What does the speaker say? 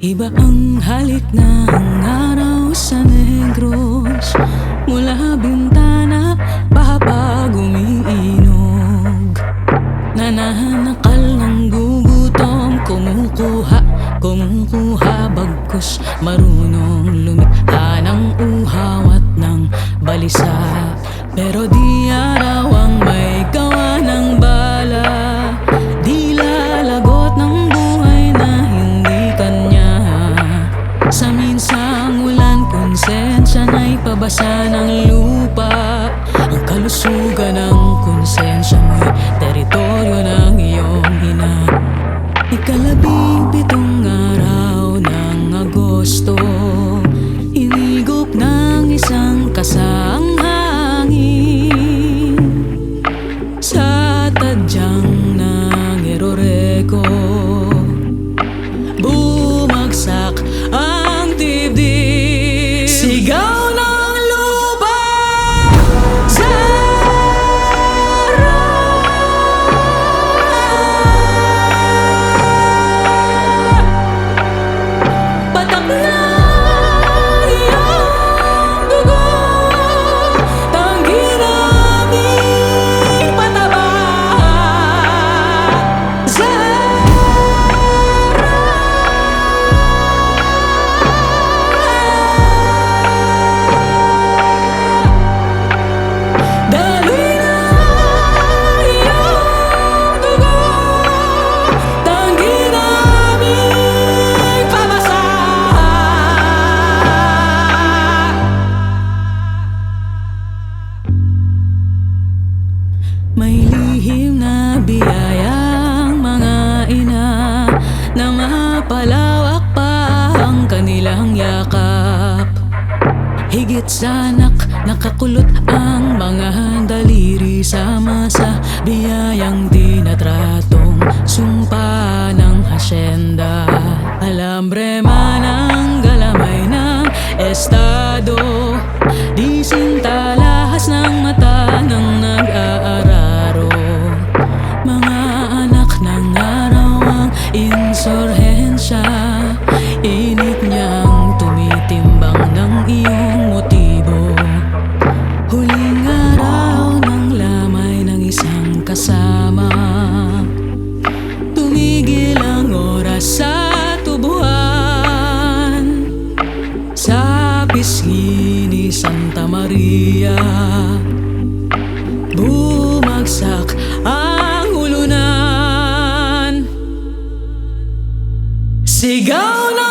Iba ang halik ng araw sa Negros. Mula bintana, pahapag umiinog. Nananakal ng gugutom, kumukuha bagkus. Marunong lumikha ng uhaw at ng balisa. Pero di araw ang may gawa ng bala. Di lalagot ng buhay na hindi kanya. Sa minsang ulan, konsensya na'y pabasa ng lupa. Ang kalusugan ng konsensya mo'y teritoryo ng iyong ina. Ikalabing-pitong araw ng Agosto, hinigop ng isang kasang hangin sa tadyang ng Eroreko. Bumagsak ang dibdib, sigaw ng lupa, Zara! Patak na iyong dugo, tanggi naming pataba, Zara! Daloy na iyong dugo, tanggi naming pabasa. May lihim na biyayang mga ina na mapalawak pa ang kanilang yakap. Higit sa anak, nakakulot ang mga daliri. Sama sa biyayang tinatratong sumpa ng hasyenda. Alambre man ang galamay ng estado. Di sintalahas ng mata ng nag-aararo. Mga anak ng araw ang insurhensya. Init niyang tumitimbang ng iyong motibo. Huling araw ng lamay ng isang kasama. Tumigil ang oras sa tubuhan. Sa pisngi ni Santa Maria, bumagsak ang ulunan. Sigaw na